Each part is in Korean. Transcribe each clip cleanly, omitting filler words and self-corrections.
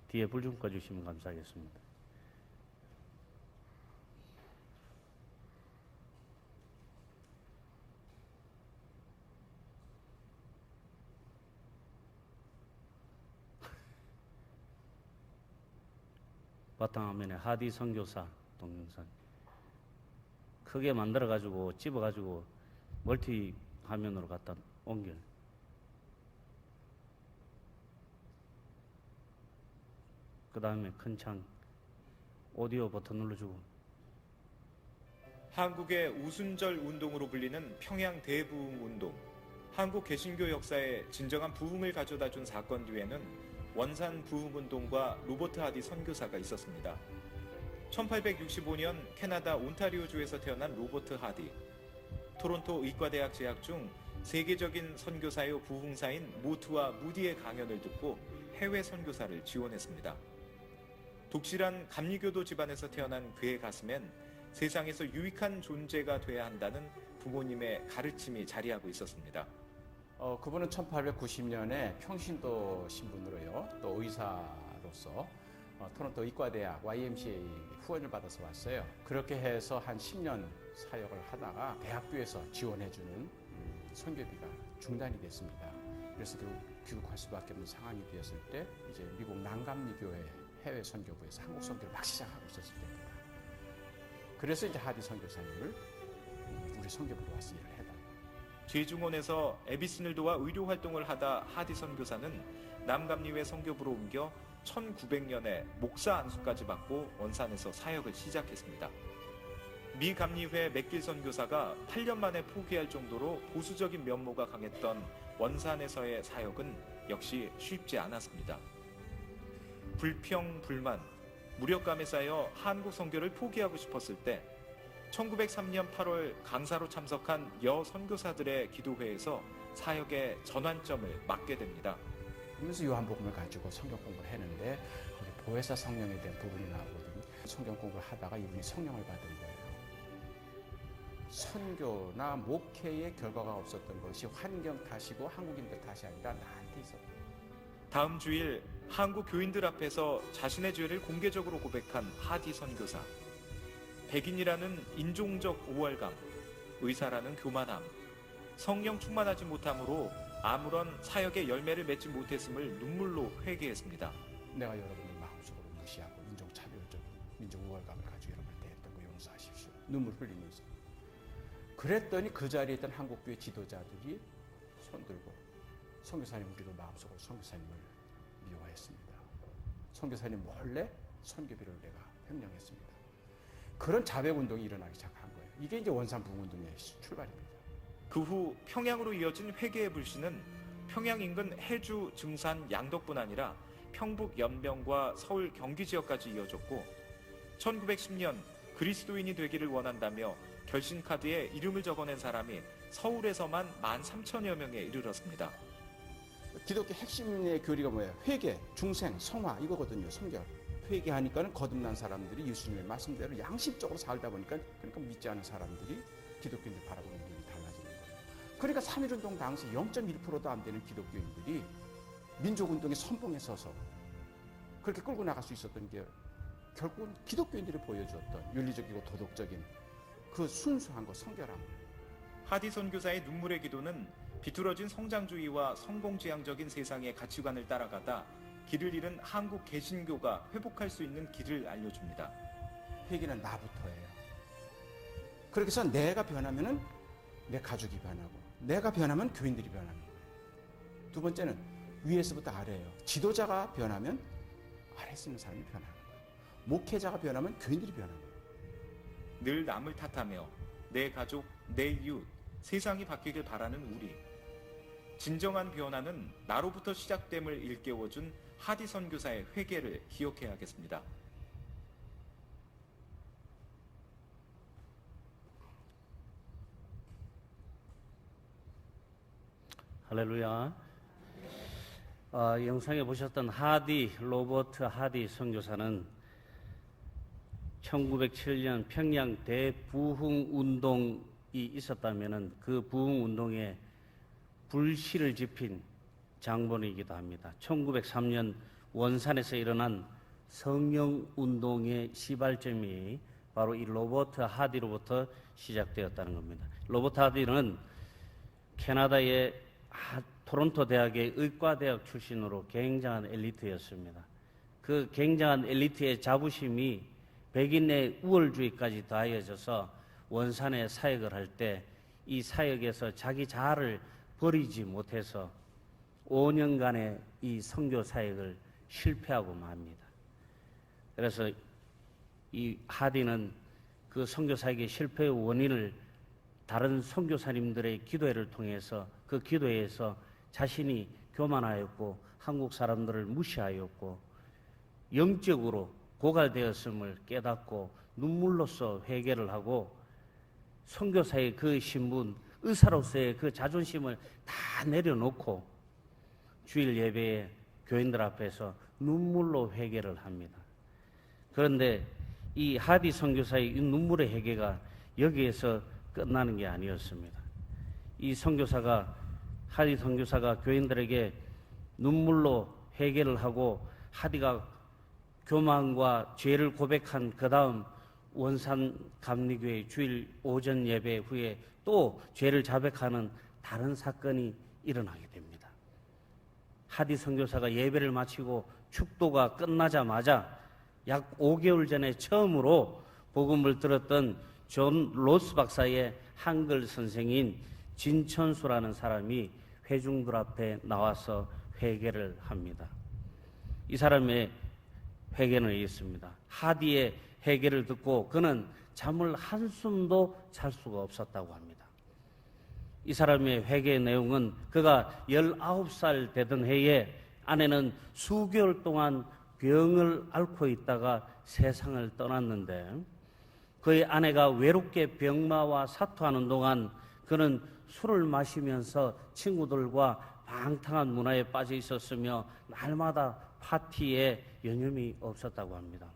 뒤에 불 좀 꺼주시면 감사하겠습니다. 바탕화면에 하디 선교사 동영상 크게 만들어가지고 집어가지고 멀티 화면으로 갖다 옮겨. 그 다음에 큰 창 오디오 버튼 눌러주고. 한국의 우순절 운동으로 불리는 평양 대부흥 운동. 한국 개신교 역사에 진정한 부흥을 가져다 준 사건 뒤에는 원산 부흥 운동과 로버트 하디 선교사가 있었습니다. 1865년 캐나다 온타리오주에서 태어난 로버트 하디. 토론토 의과대학 재학 중 세계적인 선교사요 부흥사인 모트와 무디의 강연을 듣고 해외 선교사를 지원했습니다. 독실한 감리교도 집안에서 태어난 그의 가슴엔 세상에서 유익한 존재가 돼야 한다는 부모님의 가르침이 자리하고 있었습니다. 그분은 1890년에 평신도 신분으로요, 또 의사로서 토론토 의과대학 YMCA 후원을 받아서 왔어요. 그렇게 해서 한 10년 사역을 하다가 대학교에서 지원해주는 선교비가 중단이 됐습니다. 그래서 귀국할 수밖에 없는 상황이 되었을 때 이제 미국 난감리교회 해외 선교부에서 한국 선교를 막 시작하고 있었을 때입니다. 그래서 이제 하디 선교사님을 우리 선교부로 와서 일을 해달라고. 죄중원에서 에비슨을 도와 의료 활동을 하다 하디 선교사는 남감리회 선교부로 옮겨 1900년에 목사 안수까지 받고 원산에서 사역을 시작했습니다. 미 감리회 맥길 선교사가 8년 만에 포기할 정도로 보수적인 면모가 강했던 원산에서의 사역은 역시 쉽지 않았습니다. 불평, 불만, 무력감에 쌓여 한국 선교를 포기하고 싶었을 때 1903년 8월 강사로 참석한 여 선교사들의 기도회에서 사역의 전환점을 맞게 됩니다. 그러면서 요한복음을 가지고 성경 공부를 했는데 거기 보혜사 성령에 대한 부분이 나오거든요. 성경 공부를 하다가 이분이 성령을 받은 거예요. 선교나 목회의 결과가 없었던 것이 환경 탓이고 한국인들 탓이 아니라 나한테 있었다. 다음 주일 한국 교인들 앞에서 자신의 죄를 공개적으로 고백한 하디 선교사. 백인이라는 인종적 우월감, 의사라는 교만함, 성령 충만하지 못함으로 아무런 사역의 열매를 맺지 못했음을 눈물로 회개했습니다. 내가 여러분을 마음속으로 무시하고 인종차별적인 민족 우월감을 가지고 여러분을 대했던 거 용서하십시오. 눈물 흘리면서. 그랬더니 그 자리에 있던 한국교회 지도자들이 손들고 선교사님 우리도 마음속으로 선교사님을 미워했습니다. 선교사님 몰래 선교비를 내가 횡령했습니다. 그런 자백운동이 일어나기 시작한 거예요. 이게 이제 원산 부흥운동의 출발입니다. 그 후 평양으로 이어진 회개의 불씨는 평양 인근 해주, 증산, 양덕뿐 아니라 평북, 연명과 서울, 경기 지역까지 이어졌고 1910년 그리스도인이 되기를 원한다며 결신카드에 이름을 적어낸 사람이 서울에서만 13,000여 명에 이르렀습니다. 기독교 핵심의 교리가 뭐예요? 회개, 중생, 성화 이거거든요. 성결. 회개하니까는 거듭난 사람들이 예수님의 말씀대로 양심적으로 살다 보니까 그러니까 믿지 않은 사람들이 기독교인들 바라보는 눈이 달라지는 거예요. 그러니까 3.1운동 당시 0.1%도 안 되는 기독교인들이 민족운동의 선봉에 서서 그렇게 끌고 나갈 수 있었던 게 결국은 기독교인들이 보여주었던 윤리적이고 도덕적인 그 순수한 것, 성결함. 하디 선교사의 눈물의 기도는 비뚤어진 성장주의와 성공지향적인 세상의 가치관을 따라가다 길을 잃은 한국 개신교가 회복할 수 있는 길을 알려줍니다. 회개는 나부터예요. 그렇게 해서 내가 변하면은 내 가족이 변하고 내가 변하면 교인들이 변하는 거예요. 두 번째는 위에서부터 아래예요. 지도자가 변하면 아래에 있는 사람이 변하는 거예요. 목회자가 변하면 교인들이 변하는 거예요. 늘 남을 탓하며 내 가족, 내 이웃, 세상이 바뀌길 바라는 우리. 진정한 변화는 나로부터 시작됨을 일깨워준 하디 선교사의 회개를 기억해야겠습니다. 할렐루야. 영상에 보셨던 로버트 하디 선교사는 1907년 평양 대부흥 운동이 있었다면 그 부흥 운동에 불씨를 지핀 장본이기도 합니다. 1903년 원산에서 일어난 성령운동의 시발점이 바로 이 로버트 하디로부터 시작되었다는 겁니다. 로버트 하디는 캐나다의 토론토 대학의 의과대학 출신으로 굉장한 엘리트였습니다. 그 굉장한 엘리트의 자부심이 백인의 우월주의까지 더하여져서 원산에 사역을 할 때 이 사역에서 자기 자아를 버리지 못해서 5년간의 이 선교 사역을 실패하고 맙니다. 그래서 이 하디는 그 선교 사역의 실패의 원인을 다른 선교사님들의 기도회를 통해서 그 기도회에서 자신이 교만하였고 한국 사람들을 무시하였고 영적으로 고갈되었음을 깨닫고 눈물로써 회개를 하고 선교사의 그 신분, 의사로서의 그 자존심을 다 내려놓고 주일 예배에 교인들 앞에서 눈물로 회개를 합니다. 그런데 이 하디 선교사의 이 눈물의 회개가 여기에서 끝나는 게 아니었습니다. 이 선교사가 하디 선교사가 교인들에게 눈물로 회개를 하고 하디가 교만과 죄를 고백한 그 다음 원산 감리교회 주일 오전 예배 후에 또 죄를 자백하는 다른 사건이 일어나게 됩니다. 하디 선교사가 예배를 마치고 축도가 끝나자마자 약 5개월 전에 처음으로 복음을 들었던 존 로스 박사의 한글 선생인 진천수라는 사람이 회중들 앞에 나와서 회개를 합니다. 이 사람의 회개는 있습니다. 하디의 회개를 듣고 그는 잠을 한숨도 잘 수가 없었다고 합니다. 이 사람의 회개의 내용은 그가 19살 되던 해에 아내는 수개월 동안 병을 앓고 있다가 세상을 떠났는데 그의 아내가 외롭게 병마와 사투하는 동안 그는 술을 마시면서 친구들과 방탕한 문화에 빠져 있었으며 날마다 파티에 여념이 없었다고 합니다.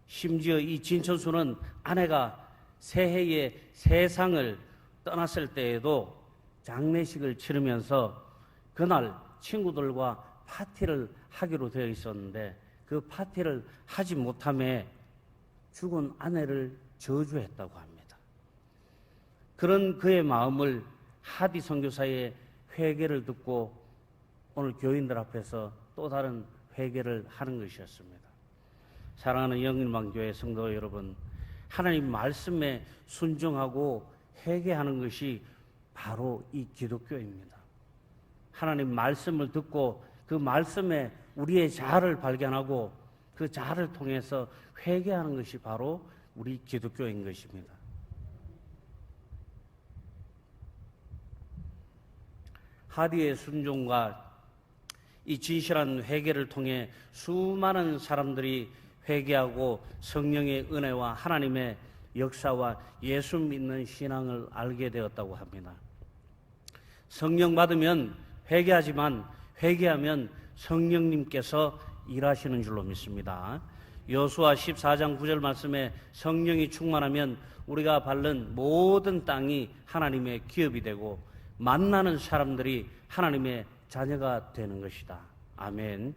심지어 이 진천수는 아내가 새해에 세상을 떠났을 때에도 장례식을 치르면서 그날 친구들과 파티를 하기로 되어 있었는데 그 파티를 하지 못함에 죽은 아내를 저주했다고 합니다. 그런 그의 마음을 하디 선교사의 회개를 듣고 오늘 교인들 앞에서 또 다른 회개를 하는 것이었습니다. 사랑하는 영일만교회 성도 여러분, 하나님 말씀에 순종하고 회개하는 것이 바로 이 기독교입니다. 하나님 말씀을 듣고 그 말씀에 우리의 자아를 발견하고 그 자아를 통해서 회개하는 것이 바로 우리 기독교인 것입니다. 하디의 순종과 이 진실한 회개를 통해 수많은 사람들이 회개하고 성령의 은혜와 하나님의 역사와 예수 믿는 신앙을 알게 되었다고 합니다. 성령 받으면 회개하지만 회개하면 성령님께서 일하시는 줄로 믿습니다. 여호수아 14장 9절 말씀에 성령이 충만하면 우리가 밟는 모든 땅이 하나님의 기업이 되고 만나는 사람들이 하나님의 자녀가 되는 것이다. 아멘.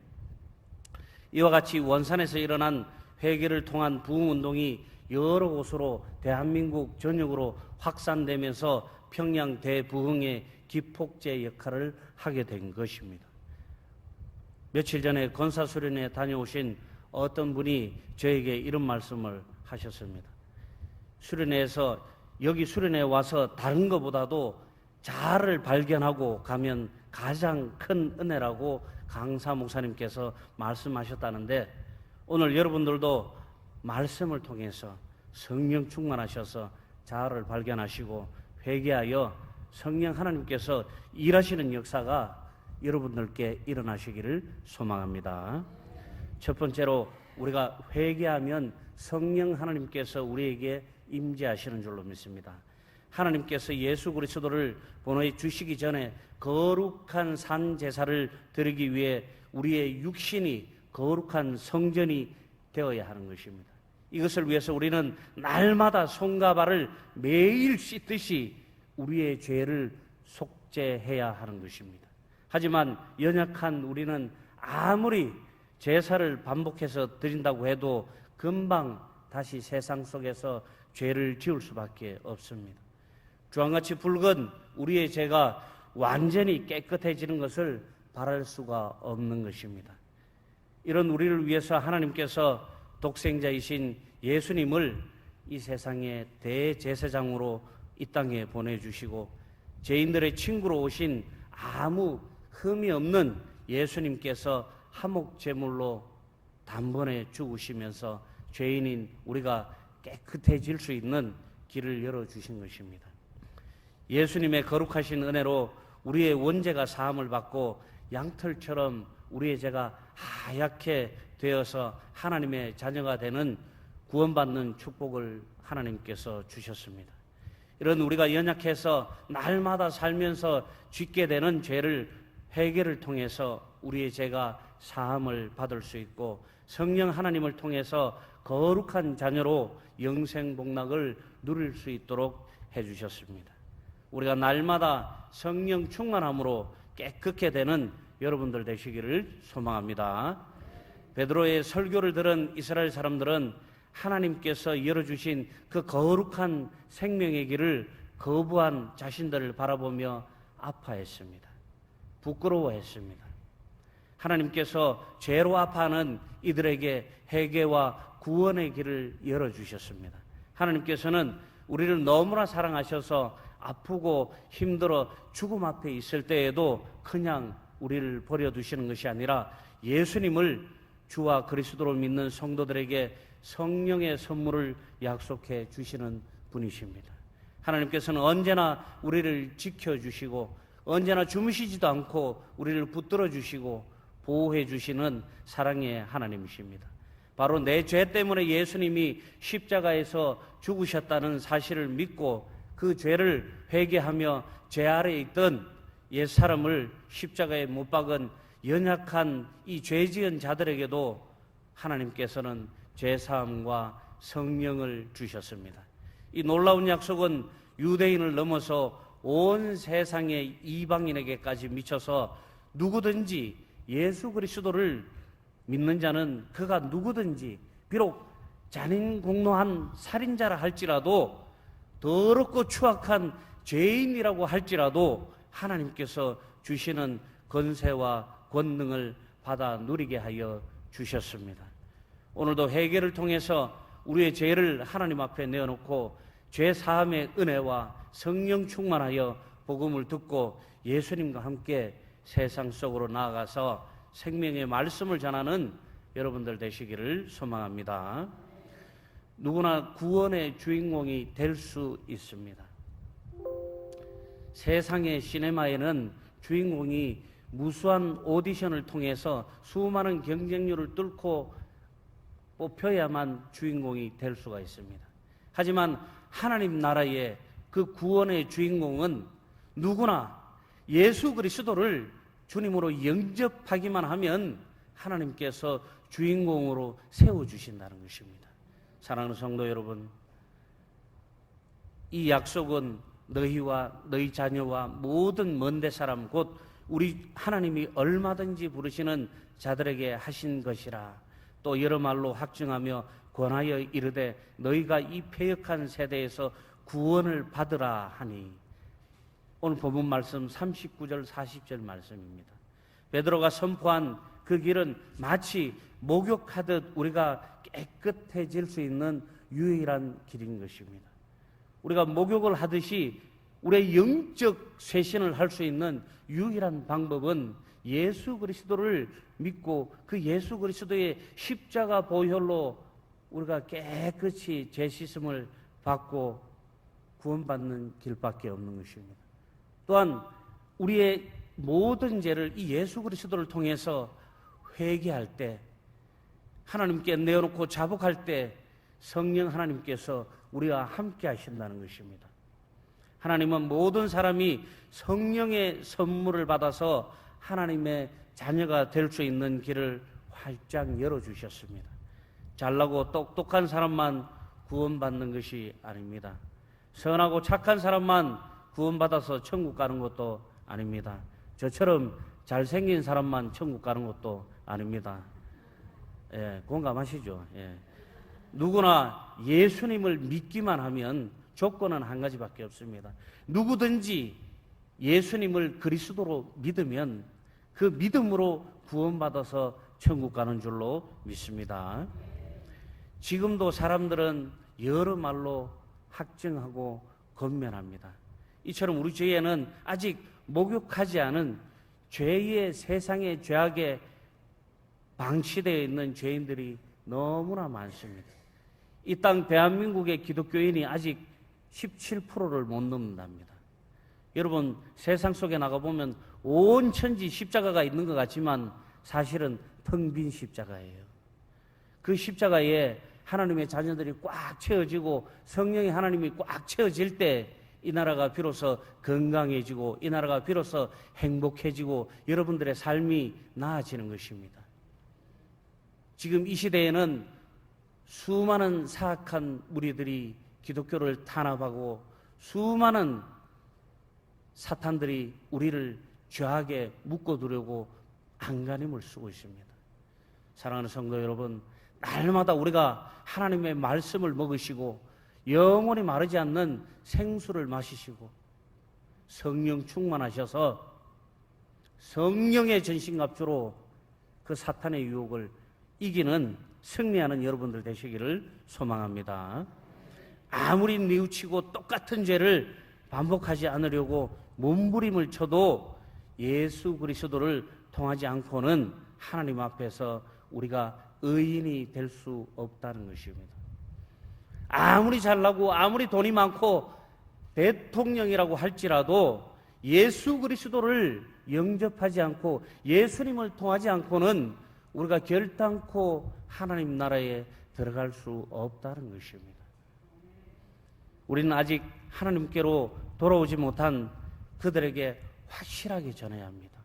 이와 같이 원산에서 일어난 회개를 통한 부흥운동이 여러 곳으로 대한민국 전역으로 확산되면서 평양 대부흥의 기폭제 역할을 하게 된 것입니다. 며칠 전에 건사수련회 다녀오신 어떤 분이 저에게 이런 말씀을 하셨습니다. 수련회에서 여기 수련회에 와서 다른 것보다도 자아를 발견하고 가면 가장 큰 은혜라고 강사 목사님께서 말씀하셨다는데 오늘 여러분들도 말씀을 통해서 성령 충만하셔서 자아를 발견하시고 회개하여 성령 하나님께서 일하시는 역사가 여러분들께 일어나시기를 소망합니다. 첫 번째로 우리가 회개하면 성령 하나님께서 우리에게 임재하시는 줄로 믿습니다. 하나님께서 예수 그리스도를 보내 주시기 전에 거룩한 산 제사를 드리기 위해 우리의 육신이 거룩한 성전이 되어야 하는 것입니다. 이것을 위해서 우리는 날마다 손과 발을 매일 씻듯이 우리의 죄를 속죄해야 하는 것입니다. 하지만 연약한 우리는 아무리 제사를 반복해서 드린다고 해도 금방 다시 세상 속에서 죄를 지을 수밖에 없습니다. 주황같이 붉은 우리의 죄가 완전히 깨끗해지는 것을 바랄 수가 없는 것입니다. 이런 우리를 위해서 하나님께서 독생자이신 예수님을 이 세상의 대제사장으로 이 땅에 보내주시고 죄인들의 친구로 오신 아무 흠이 없는 예수님께서 화목제물로 단번에 죽으시면서 죄인인 우리가 깨끗해질 수 있는 길을 열어주신 것입니다. 예수님의 거룩하신 은혜로 우리의 원죄가 사함을 받고 양털처럼 우리의 죄가 하얗게 되어서 하나님의 자녀가 되는 구원받는 축복을 하나님께서 주셨습니다. 이런 우리가 연약해서 날마다 살면서 짓게 되는 죄를 회개를 통해서 우리의 죄가 사함을 받을 수 있고 성령 하나님을 통해서 거룩한 자녀로 영생 복락을 누릴 수 있도록 해주셨습니다. 우리가 날마다 성령 충만함으로 깨끗게 되는 여러분들 되시기를 소망합니다. 베드로의 설교를 들은 이스라엘 사람들은 하나님께서 열어주신 그 거룩한 생명의 길을 거부한 자신들을 바라보며 아파했습니다. 부끄러워했습니다. 하나님께서 죄로 아파하는 이들에게 회개와 구원의 길을 열어주셨습니다. 하나님께서는 우리를 너무나 사랑하셔서 아프고 힘들어 죽음 앞에 있을 때에도 그냥 우리를 버려두시는 것이 아니라 예수님을 주와 그리스도를 믿는 성도들에게 성령의 선물을 약속해 주시는 분이십니다. 하나님께서는 언제나 우리를 지켜주시고 언제나 주무시지도 않고 우리를 붙들어 주시고 보호해 주시는 사랑의 하나님이십니다. 바로 내 죄 때문에 예수님이 십자가에서 죽으셨다는 사실을 믿고 그 죄를 회개하며 죄 아래에 있던 옛사람을 십자가에 못 박은 연약한 이 죄지은 자들에게도 하나님께서는 죄사함과 성령을 주셨습니다. 이 놀라운 약속은 유대인을 넘어서 온 세상의 이방인에게까지 미쳐서 누구든지 예수 그리스도를 믿는 자는 그가 누구든지 비록 잔인공노한 살인자라 할지라도 더럽고 추악한 죄인이라고 할지라도 하나님께서 주시는 권세와 권능을 받아 누리게 하여 주셨습니다. 오늘도 회개를 통해서 우리의 죄를 하나님 앞에 내어놓고 죄 사함의 은혜와 성령 충만하여 복음을 듣고 예수님과 함께 세상 속으로 나아가서 생명의 말씀을 전하는 여러분들 되시기를 소망합니다. 누구나 구원의 주인공이 될 수 있습니다. 세상의 시네마에는 주인공이 무수한 오디션을 통해서 수많은 경쟁률을 뚫고 뽑혀야만 주인공이 될 수가 있습니다. 하지만 하나님 나라의 그 구원의 주인공은 누구나 예수 그리스도를 주님으로 영접하기만 하면 하나님께서 주인공으로 세워주신다는 것입니다. 사랑하는 성도 여러분, 이 약속은 너희와 너희 자녀와 모든 먼데 사람 곧 우리 하나님이 얼마든지 부르시는 자들에게 하신 것이라. 또 여러 말로 확증하며 권하여 이르되 너희가 이 패역한 세대에서 구원을 받으라 하니. 오늘 본문 말씀 39절 40절 말씀입니다. 베드로가 선포한 그 길은 마치 목욕하듯 우리가 깨끗해질 수 있는 유일한 길인 것입니다. 우리가 목욕을 하듯이 우리의 영적 쇄신을 할 수 있는 유일한 방법은 예수 그리스도를 믿고 그 예수 그리스도의 십자가 보혈로 우리가 깨끗이 죄 씻음을 받고 구원받는 길밖에 없는 것입니다. 또한 우리의 모든 죄를 이 예수 그리스도를 통해서 회개할 때, 하나님께 내어놓고 자복할 때 성령 하나님께서 우리와 함께 하신다는 것입니다. 하나님은 모든 사람이 성령의 선물을 받아서 하나님의 자녀가 될 수 있는 길을 활짝 열어주셨습니다. 잘나고 똑똑한 사람만 구원받는 것이 아닙니다. 선하고 착한 사람만 구원받아서 천국 가는 것도 아닙니다. 저처럼 잘생긴 사람만 천국 가는 것도 아닙니다. 예, 공감하시죠? 예. 누구나 예수님을 믿기만 하면 조건은 한 가지밖에 없습니다. 누구든지 예수님을 그리스도로 믿으면 그 믿음으로 구원받아서 천국 가는 줄로 믿습니다. 지금도 사람들은 여러 말로 학정하고 권면합니다. 이처럼 우리 주위에는 아직 목욕하지 않은 죄의 세상의 죄악에 방치되어 있는 죄인들이 너무나 많습니다. 이 땅 대한민국의 기독교인이 아직 17%를 못 넘는답니다. 여러분, 세상 속에 나가보면 온 천지 십자가가 있는 것 같지만 사실은 텅 빈 십자가예요. 그 십자가에 하나님의 자녀들이 꽉 채워지고 성령의 하나님이 꽉 채워질 때 이 나라가 비로소 건강해지고 이 나라가 비로소 행복해지고 여러분들의 삶이 나아지는 것입니다. 지금 이 시대에는 수많은 사악한 무리들이 기독교를 탄압하고 수많은 사탄들이 우리를 죄악에 묶어두려고 안간힘을 쓰고 있습니다. 사랑하는 성도 여러분, 날마다 우리가 하나님의 말씀을 먹으시고 영원히 마르지 않는 생수를 마시시고 성령 충만하셔서 성령의 전신갑주로 그 사탄의 유혹을 이기는 승리하는 여러분들 되시기를 소망합니다. 아무리 뉘우치고 똑같은 죄를 반복하지 않으려고 몸부림을 쳐도 예수 그리스도를 통하지 않고는 하나님 앞에서 우리가 의인이 될 수 없다는 것입니다. 아무리 잘나고 아무리 돈이 많고 대통령이라고 할지라도 예수 그리스도를 영접하지 않고 예수님을 통하지 않고는 우리가 결단코 하나님 나라에 들어갈 수 없다는 것입니다. 우리는 아직 하나님께로 돌아오지 못한 그들에게 확실하게 전해야 합니다.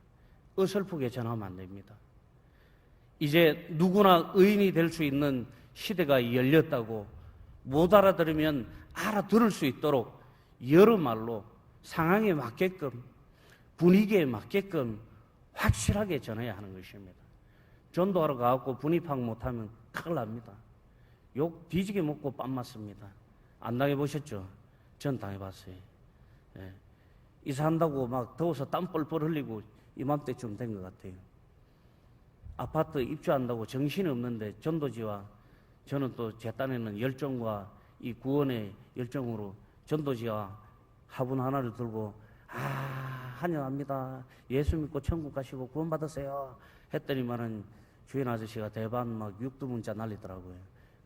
어설프게 전하면 안 됩니다. 이제 누구나 의인이 될 수 있는 시대가 열렸다고 못 알아들으면 알아들을 수 있도록 여러 말로 상황에 맞게끔 분위기에 맞게끔 확실하게 전해야 하는 것입니다. 전도하러 가고 분위 파악 못하면 큰일 납니다. 욕 뒤지게 먹고 뺨 맞습니다. 안 당해보셨죠? 전 당해봤어요. 예. 이사한다고 막 더워서 땀 뻘뻘 흘리고 이맘때쯤 된 것 같아요. 아파트 입주한다고 정신이 없는데 전도지와 저는 또 제 딴에는 열정과 이 구원의 열정으로 전도지와 화분 하나를 들고 환영합니다. 예수 믿고 천국 가시고 구원 받으세요. 했더니만은 주인 아저씨가 대반 막 육두문자 날리더라고요.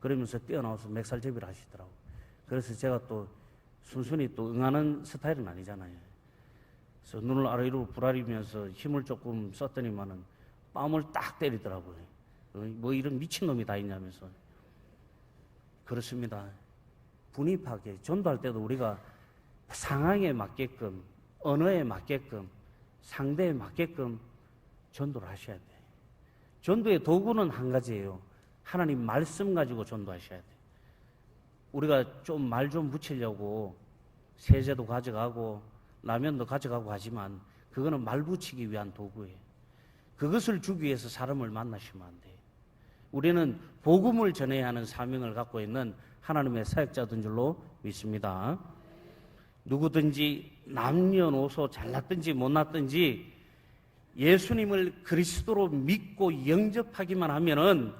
그러면서 뛰어나와서 맥살제비를 하시더라고요. 그래서 제가 또 순순히 또 응하는 스타일은 아니잖아요. 그래서 눈을 아래로 부라리면서 힘을 조금 썼더니만은 뺨을 딱 때리더라고요. 뭐 이런 미친놈이 다 있냐면서. 그렇습니다. 분입하게 전도할 때도 우리가 상황에 맞게끔 언어에 맞게끔 상대에 맞게끔 전도를 하셔야 돼요. 전도의 도구는 한 가지예요. 하나님 말씀 가지고 전도하셔야 돼요. 우리가 좀 말 좀 붙이려고 세제도 가져가고 라면도 가져가고 하지만 그거는 말 붙이기 위한 도구예요. 그것을 주기 위해서 사람을 만나시면 안 돼요. 우리는 복음을 전해야 하는 사명을 갖고 있는 하나님의 사역자된 줄로 믿습니다. 누구든지 남녀노소 잘났든지 못났든지 예수님을 그리스도로 믿고 영접하기만 하면은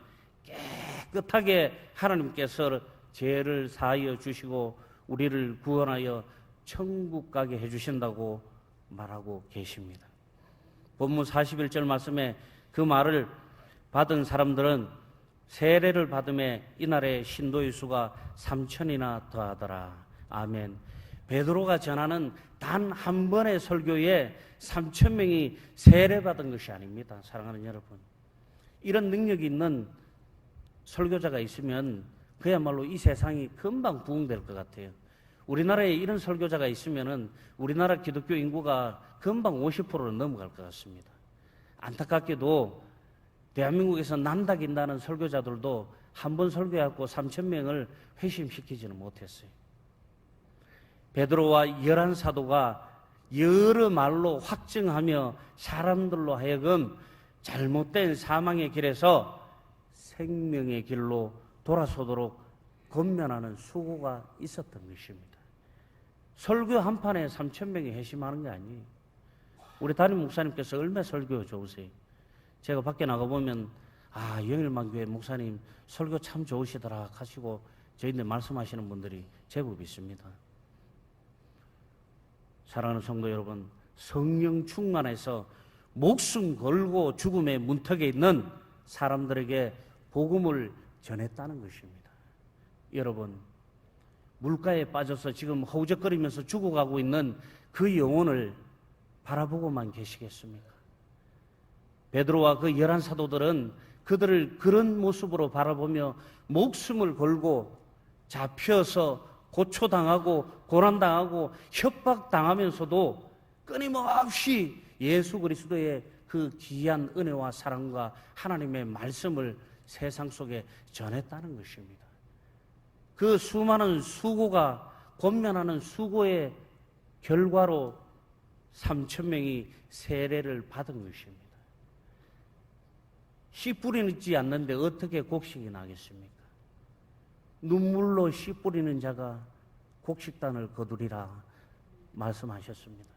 깨끗하게 하나님께서 죄를 사하여 주시고 우리를 구원하여 천국 가게 해주신다고 말하고 계십니다. 본문 41절 말씀에 그 말을 받은 사람들은 세례를 받음에 이날의 신도의 수가 3,000이나 더하더라. 아멘. 베드로가 전하는 단 한 번의 설교에 3,000명이 세례받은 것이 아닙니다. 사랑하는 여러분, 이런 능력이 있는 설교자가 있으면 그야말로 이 세상이 금방 부흥될 것 같아요. 우리나라에 이런 설교자가 있으면은 우리나라 기독교 인구가 금방 50%를 넘어갈 것 같습니다. 안타깝게도 대한민국에서 난다긴다는 설교자들도 한 번 설교해갖고 3,000명을 회심시키지는 못했어요. 베드로와 11 사도가 여러 말로 확증하며 사람들로 하여금 잘못된 사망의 길에서 생명의 길로 돌아서도록 권면하는 수고가 있었던 것입니다. 설교 한 판에 3,000명이 회심하는 게 아니에요. 우리 담임 목사님께서 얼마나 설교 좋으세요. 제가 밖에 나가보면 영일만교회 목사님 설교 참 좋으시더라 하시고 저희들 말씀하시는 분들이 제법 있습니다. 사랑하는 성도 여러분, 성령 충만해서 목숨 걸고 죽음의 문턱에 있는 사람들에게 복음을 전했다는 것입니다. 여러분, 물가에 빠져서 지금 허우적거리면서 죽어가고 있는 그 영혼을 바라보고만 계시겠습니까? 베드로와 그 11 사도들은 그들을 그런 모습으로 바라보며 목숨을 걸고 잡혀서 고초당하고 고난당하고 협박당하면서도 끊임없이 예수 그리스도의 그 귀한 은혜와 사랑과 하나님의 말씀을 세상 속에 전했다는 것입니다. 그 수많은 수고가 권면하는 수고의 결과로 3,000명이 세례를 받은 것입니다. 씨 뿌리지 않는데 어떻게 곡식이 나겠습니까? 눈물로 씨 뿌리는 자가 곡식단을 거두리라 말씀하셨습니다.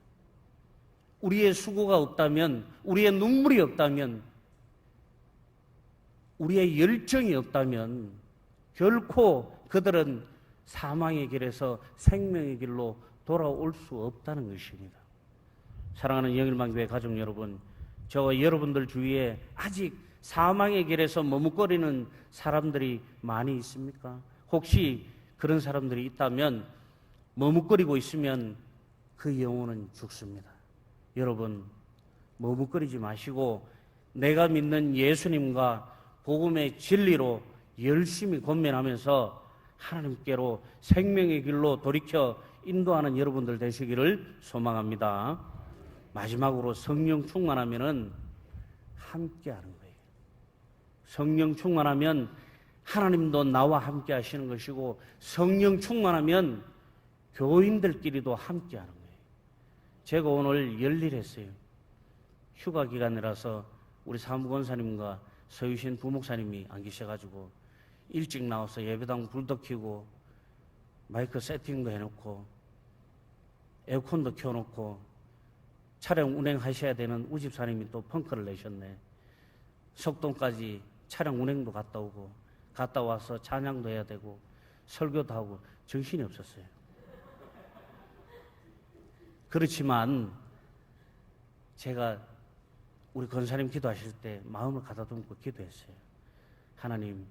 우리의 수고가 없다면, 우리의 눈물이 없다면, 우리의 열정이 없다면 결코 그들은 사망의 길에서 생명의 길로 돌아올 수 없다는 것입니다. 사랑하는 영일만교회 가족 여러분, 저와 여러분들 주위에 아직 사망의 길에서 머뭇거리는 사람들이 많이 있습니까? 혹시 그런 사람들이 있다면, 머뭇거리고 있으면 그 영혼은 죽습니다. 여러분, 머뭇거리지 마시고 내가 믿는 예수님과 복음의 진리로 열심히 권면하면서 하나님께로 생명의 길로 돌이켜 인도하는 여러분들 되시기를 소망합니다. 마지막으로 성령 충만하면은 함께하는 거예요. 성령 충만하면 하나님도 나와 함께 하시는 것이고, 성령 충만하면 교인들끼리도 함께하는 거예요. 제가 오늘 열일했어요. 휴가 기간이라서 우리 사무권사님과 서유신 부목사님이 안 계셔가지고 일찍 나와서 예배당 불도 켜고 마이크 세팅도 해놓고 에어컨도 켜놓고 차량 운행하셔야 되는 우집사님이 또 펑크를 내셨네. 석동까지 차량 운행도 갔다 오고, 갔다 와서 찬양도 해야 되고 설교도 하고 정신이 없었어요. 그렇지만 제가 우리 권사님 기도하실 때 마음을 가다듬고 기도했어요. 하나님,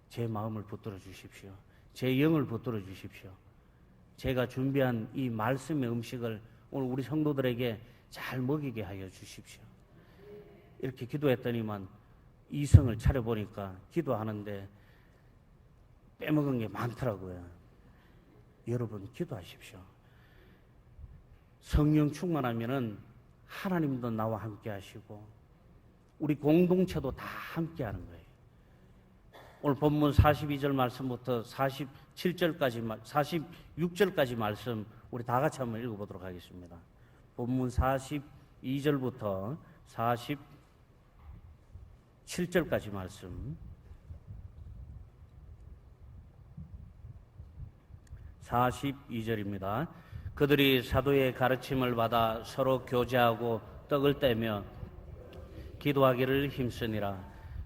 제 마음을 붙들어 주십시오. 제 영을 붙들어 주십시오. 제가 준비한 이 말씀의 음식을 오늘 우리 성도들에게 잘 먹이게 하여 주십시오. 이렇게 기도했더니만 이성을 차려보니까 기도하는데 빼먹은 게 많더라고요. 여러분, 기도하십시오. 성령 충만하면은 하나님도 나와 함께 하시고 우리 공동체도 다 함께 하는 거예요. 오늘 본문 42절 말씀부터 47절까지, 46절까지 말씀 우리 다 같이 한번 읽어보도록 하겠습니다. 본문 42절부터 47절까지 말씀. 42절입니다. 그들이 사도의 가르침을 받아 서로 교제하고 떡을 떼며 기도하기를 힘쓰니라.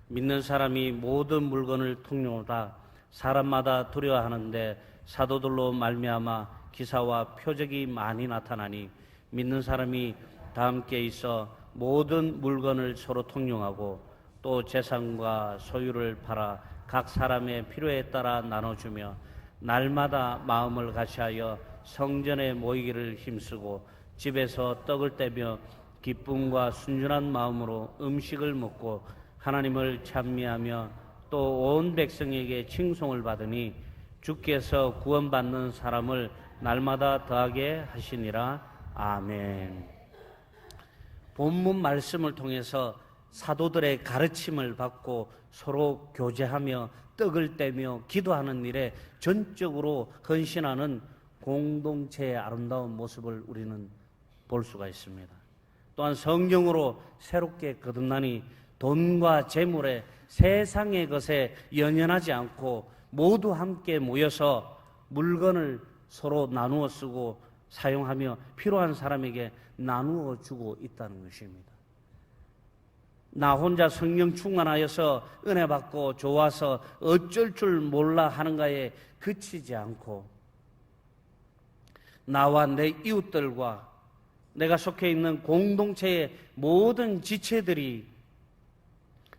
믿는 사람이 모든 물건을 통용하다 사람마다 두려워하는데 사도들로 말미암아 기사와 표적이 많이 나타나니 믿는 사람이 다 함께 있어 모든 물건을 서로 통용하고 또 재산과 소유를 팔아 각 사람의 필요에 따라 나눠주며 날마다 마음을 같이하여 성전에 모이기를 힘쓰고 집에서 떡을 떼며 기쁨과 순전한 마음으로 음식을 먹고 하나님을 찬미하며 또 온 백성에게 칭송을 받으니 주께서 구원받는 사람을 날마다 더하게 하시니라. 아멘. 본문 말씀을 통해서 사도들의 가르침을 받고 서로 교제하며 떡을 떼며 기도하는 일에 전적으로 헌신하는 공동체의 아름다운 모습을 우리는 볼 수가 있습니다. 또한 성령으로 새롭게 거듭나니 돈과 재물에 세상의 것에 연연하지 않고 모두 함께 모여서 물건을 서로 나누어 쓰고 사용하며 필요한 사람에게 나누어 주고 있다는 것입니다. 나 혼자 성령 충만하여서 은혜 받고 좋아서 어쩔 줄 몰라 하는가에 그치지 않고 나와 내 이웃들과 내가 속해 있는 공동체의 모든 지체들이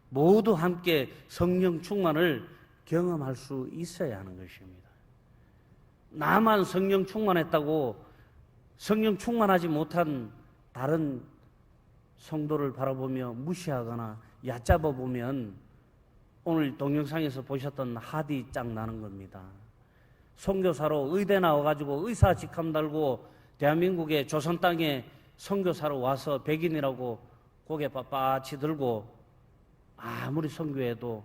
모두 함께 성령 충만을 경험할 수 있어야 하는 것입니다. 나만 성령 충만했다고 성령 충만하지 못한 다른 성도를 바라보며 무시하거나 얕잡아 보면 오늘 동영상에서 보셨던 하디 짱 나는 겁니다. 선교사로 의대 나와가지고 의사 직함 달고 대한민국의 조선 땅에 선교사로 와서 백인이라고 고개 빳빳이 들고 아무리 선교해도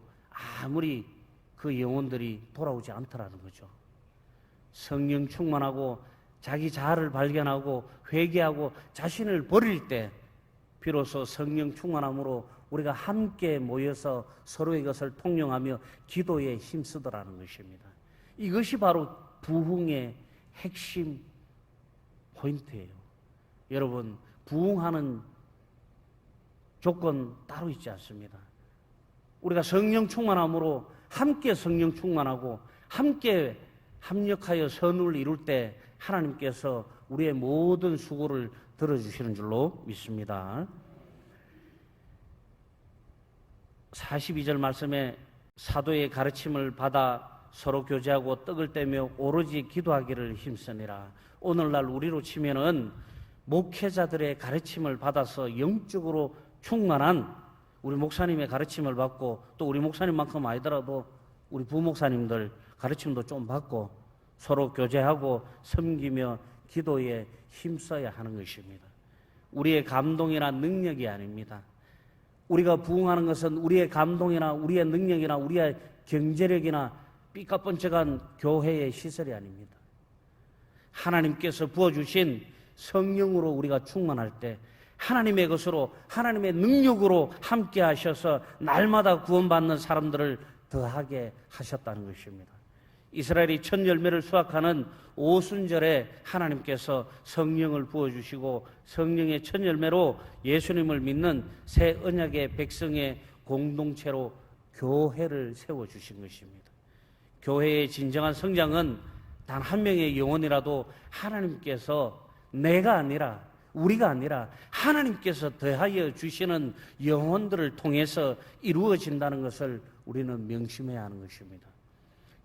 아무리 그 영혼들이 돌아오지 않더라는 거죠. 성령 충만하고 자기 자아를 발견하고 회개하고 자신을 버릴 때 비로소 성령 충만함으로 우리가 함께 모여서 서로의 것을 통용하며 기도에 힘쓰더라는 것입니다. 이것이 바로 부흥의 핵심 포인트예요. 여러분, 부흥하는 조건 따로 있지 않습니다. 우리가 성령 충만함으로 함께 성령 충만하고 함께 합력하여 선을 이룰 때 하나님께서 우리의 모든 수고를 들어주시는 줄로 믿습니다. 42절 말씀에 사도의 가르침을 받아 서로 교제하고 떡을 떼며 오로지 기도하기를 힘쓰니라. 오늘날 우리로 치면은 목회자들의 가르침을 받아서 영적으로 충만한 우리 목사님의 가르침을 받고 또 우리 목사님만큼 아니더라도 우리 부목사님들 가르침도 좀 받고 서로 교제하고 섬기며 기도에 힘써야 하는 것입니다. 우리의 감동이나 능력이 아닙니다. 우리가 부흥하는 것은 우리의 감동이나 우리의 능력이나 우리의 경제력이나 삐까뻔쩍한 교회의 시설이 아닙니다. 하나님께서 부어주신 성령으로 우리가 충만할 때 하나님의 것으로 하나님의 능력으로 함께 하셔서 날마다 구원받는 사람들을 더하게 하셨다는 것입니다. 이스라엘이 첫 열매를 수확하는 오순절에 하나님께서 성령을 부어주시고 성령의 첫 열매로 예수님을 믿는 새 언약의 백성의 공동체로 교회를 세워주신 것입니다. 교회의 진정한 성장은 단 한 명의 영혼이라도 하나님께서 내가 아니라 우리가 아니라 하나님께서 더하여 주시는 영혼들을 통해서 이루어진다는 것을 우리는 명심해야 하는 것입니다.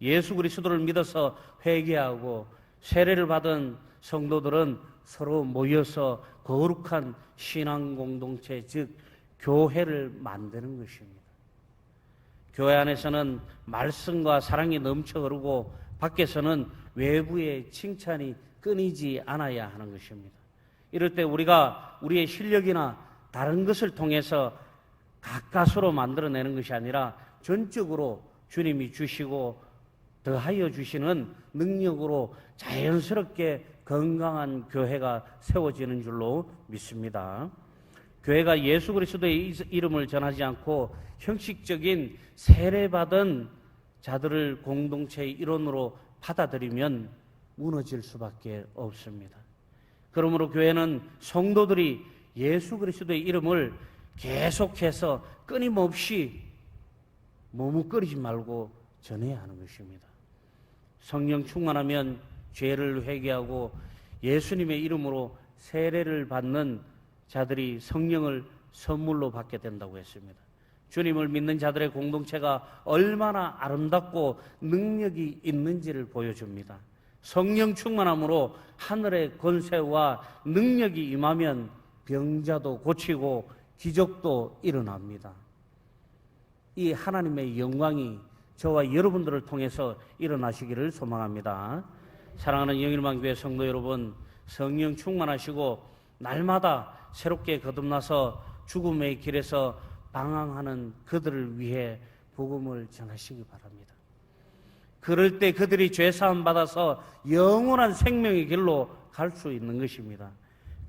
예수 그리스도를 믿어서 회개하고 세례를 받은 성도들은 서로 모여서 거룩한 신앙 공동체, 즉 교회를 만드는 것입니다. 교회 안에서는 말씀과 사랑이 넘쳐 흐르고 밖에서는 외부의 칭찬이 끊이지 않아야 하는 것입니다. 이럴 때 우리가 우리의 실력이나 다른 것을 통해서 가까스로 만들어내는 것이 아니라 전적으로 주님이 주시고 더하여 주시는 능력으로 자연스럽게 건강한 교회가 세워지는 줄로 믿습니다. 교회가 예수 그리스도의 이름을 전하지 않고 형식적인 세례받은 자들을 공동체의 일원으로 받아들이면 무너질 수밖에 없습니다. 그러므로 교회는 성도들이 예수 그리스도의 이름을 계속해서 끊임없이 머뭇거리지 말고 전해야 하는 것입니다. 성령 충만하면 죄를 회개하고 예수님의 이름으로 세례를 받는 자들이 성령을 선물로 받게 된다고 했습니다. 주님을 믿는 자들의 공동체가 얼마나 아름답고 능력이 있는지를 보여줍니다. 성령 충만함으로 하늘의 권세와 능력이 임하면 병자도 고치고 기적도 일어납니다. 이 하나님의 영광이 저와 여러분들을 통해서 일어나시기를 소망합니다. 사랑하는 영일만교회 성도 여러분, 성령 충만하시고 날마다 새롭게 거듭나서 죽음의 길에서 방황하는 그들을 위해 복음을 전하시기 바랍니다. 그럴 때 그들이 죄사함 받아서 영원한 생명의 길로 갈 수 있는 것입니다.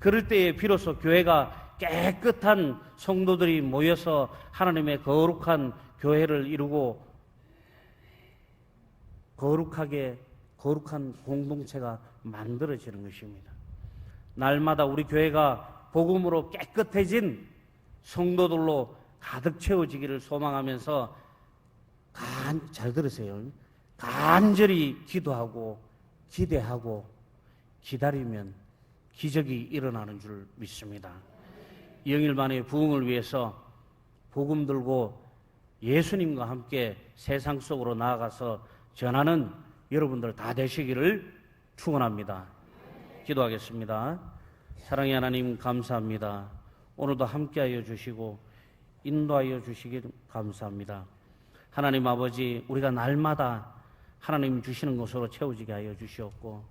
그럴 때에 비로소 교회가 깨끗한 성도들이 모여서 하나님의 거룩한 교회를 이루고 거룩한 공동체가 만들어지는 것입니다. 날마다 우리 교회가 복음으로 깨끗해진 성도들로 가득 채워지기를 소망하면서 잘 들으세요. 간절히 기도하고 기대하고 기다리면 기적이 일어나는 줄 믿습니다. 영일만의 부흥을 위해서 복음 들고 예수님과 함께 세상 속으로 나아가서 전하는 여러분들 다 되시기를 축원합니다. 기도하겠습니다. 사랑의 하나님 감사합니다. 오늘도 함께하여 주시고 인도하여 주시길 감사합니다. 하나님 아버지, 우리가 날마다 하나님 주시는 것으로 채워지게 하여 주시옵고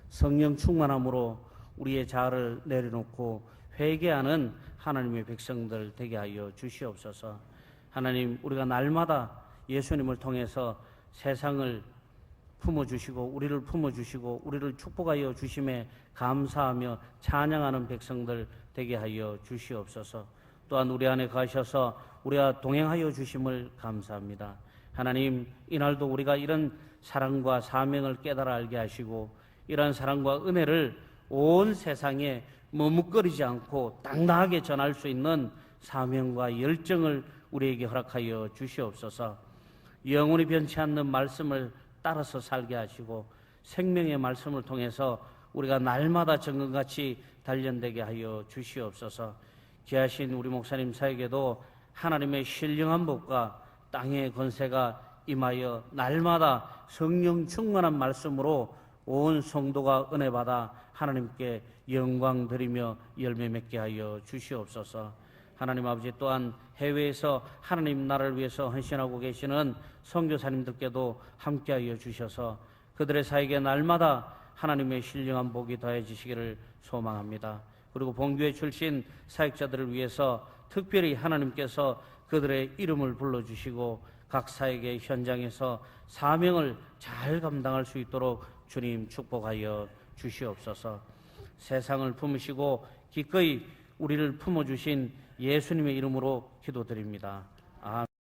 성령 충만함으로 우리의 자아를 내려놓고 회개하는 하나님의 백성들 되게 하여 주시옵소서. 하나님, 우리가 날마다 예수님을 통해서 세상을 품어주시고 우리를 품어주시고 우리를 축복하여 주심에 감사하며 찬양하는 백성들 되게 하여 주시옵소서. 또한 우리 안에 가셔서 우리와 동행하여 주심을 감사합니다. 하나님, 이날도 우리가 이런 사랑과 사명을 깨달아 알게 하시고 이러한 사랑과 은혜를 온 세상에 머뭇거리지 않고 당당하게 전할 수 있는 사명과 열정을 우리에게 허락하여 주시옵소서. 영원히 변치 않는 말씀을 따라서 살게 하시고 생명의 말씀을 통해서 우리가 날마다 정금같이 단련되게 하여 주시옵소서. 귀하신 우리 목사님 사역에도 하나님의 신령한 법과 땅의 권세가 임하여 날마다 성령 충만한 말씀으로 온 성도가 은혜 받아 하나님께 영광 드리며 열매 맺게 하여 주시옵소서. 하나님 아버지, 또한 해외에서 하나님 나라를 위해서 헌신하고 계시는 선교사님들께도 함께하여 주셔서 그들의 사역에 날마다 하나님의 신령한 복이 더해지시기를 소망합니다. 그리고 본교회 출신 사역자들을 위해서 특별히 하나님께서 그들의 이름을 불러주시고 각 사역의 현장에서 사명을 잘 감당할 수 있도록 주님 축복하여 주시옵소서. 세상을 품으시고 기꺼이 우리를 품어주신 예수님의 이름으로 기도드립니다. 아멘.